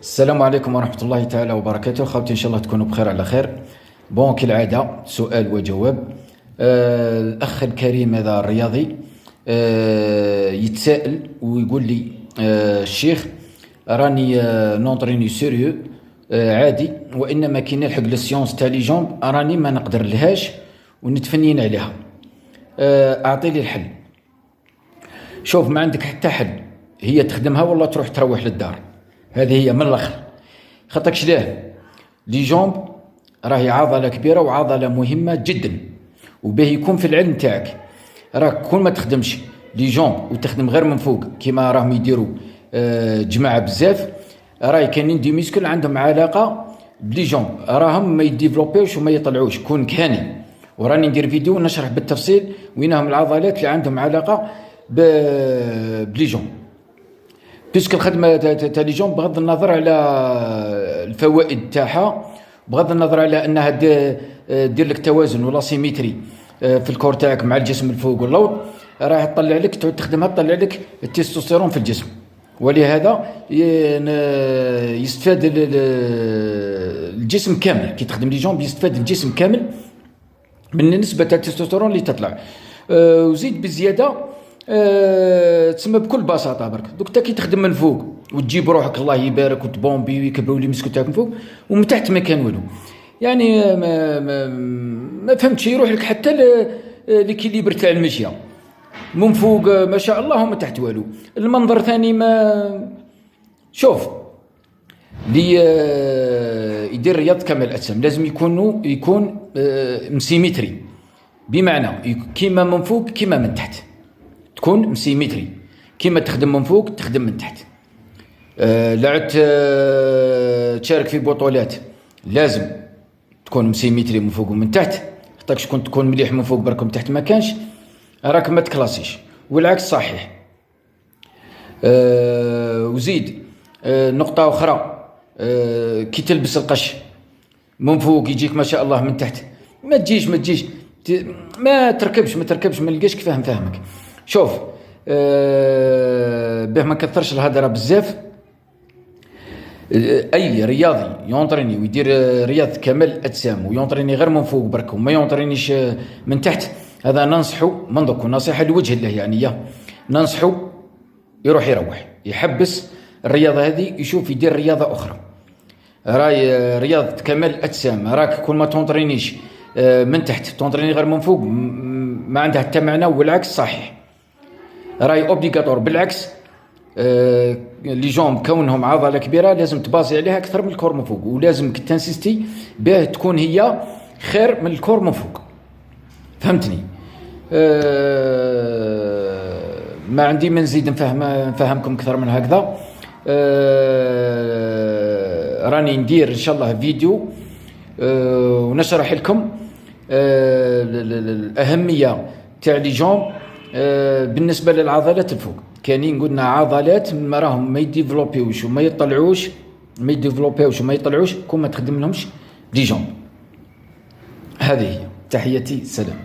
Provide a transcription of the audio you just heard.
السلام عليكم ورحمة الله تعالى وبركاته. خوتي إن شاء الله تكونوا بخير على خير. بون كالعادة سؤال وجواب. الأخ الكريم هذا الرياضي يتساءل ويقول لي الشيخ راني نونطريني سيريو عادي، وإنما كي نلحق للسيونس تاع لي جومب راني ما نقدر لهاش ونتفنين عليها. أعطي لي الحل. شوف، ما عندك حتى حل، هي تخدمها ولا تروح للدار. هذه هي من الاخر. خاطرش ليه لي جومب راهي عضله كبيره وعضله مهمه جدا، وباه يكون في العلم تاعك راك كل ما تخدمش لي جومب وتخدم غير من فوق كيما راهم يديروا جماعه بزاف، راهي كاينين دي ميسكل عندهم علاقه بلي جومب راهم ما يديفلوبيوش وما يطلعوش. كون كاني وراني ندير فيديو نشرح بالتفصيل وينهم العضلات اللي عندهم علاقه بلي جومب. بيسك الخدمه تاع لي جومب بغض النظر على الفوائد تاعها، بغض النظر على انها دير لك توازن ولا سيميتري في الكور تاعك مع الجسم الفوق واللور، راح تطلع لك تعود تخدمها تطلع لك التستوستيرون في الجسم. ولهذا يستفاد الجسم كامل كي تخدم لي جومب، يستفاد الجسم كامل من النسبه تاع التستوستيرون اللي تطلع. وزيد بزياده تسمى بكل بساطه. برك دوك انت كي تخدم من فوق وتجيب روحك الله يبارك وتبومبي ويكبروا لي مسكو تاعك من فوق، ومن تحت ما كان والو. يعني ما فهمتش يروح لك حتى ليكيليبر تاع المشيه من فوق ما شاء الله ومن تحت والو. المنظر ثاني ما شوف لي يدير رياضه كمال الاجسام لازم يكون مسيمتري، بمعنى كيما من فوق كيما من تحت تكون مسيمتري، كيما تخدم من فوق تخدم من تحت. لعبت تشارك في بطولات لازم تكون مسيمتري من فوق ومن تحت، خاطرش كنت تكون مليح من فوق برك من تحت ما كانش راك ما تكلاسيش، والعكس صحيح. وزيد نقطة أخرى، كي تلبس القش من فوق يجيك ما شاء الله، من تحت ما تجيش ما تركبش ما نلقاش كيفاه نفهمك. شوف باه ما نكثرش الهضره بزاف، اي رياضي يونطريني ويدير رياضه كمال الاجسام ويونطريني غير من فوق برك وما يونطرينيش من تحت، هذا ننصحه من دوك نصيحه لوجه الله يعني ننصحه يروح يحبس الرياضه هذه، يشوف يدير رياضه اخرى. راي رياضه كمال الاجسام راك كل ما تونطرينيش من تحت تونطريني غير من فوق ما عندها حتى معنى، والعكس صحيح. راي اوبليغاتور بالعكس، لي جومب كونهم عضله كبيره لازم تبازي عليها اكثر من الكور من فوق، ولازم تنسيستي باه تكون هي خير من الكور من فوق. فهمتني؟ ما عندي من نزيد نفهمكم اكثر من هكذا. راني ندير ان شاء الله فيديو ونشرح لكم الاهميه تاع لي جومب بالنسبه للعضلات الفوق. كاينين قلنا عضلات ما راهم ما يديفلوبيوش وما يطلعوش كون ما تخدم لهمش لي جومب. هذه هي. تحياتي، سلام.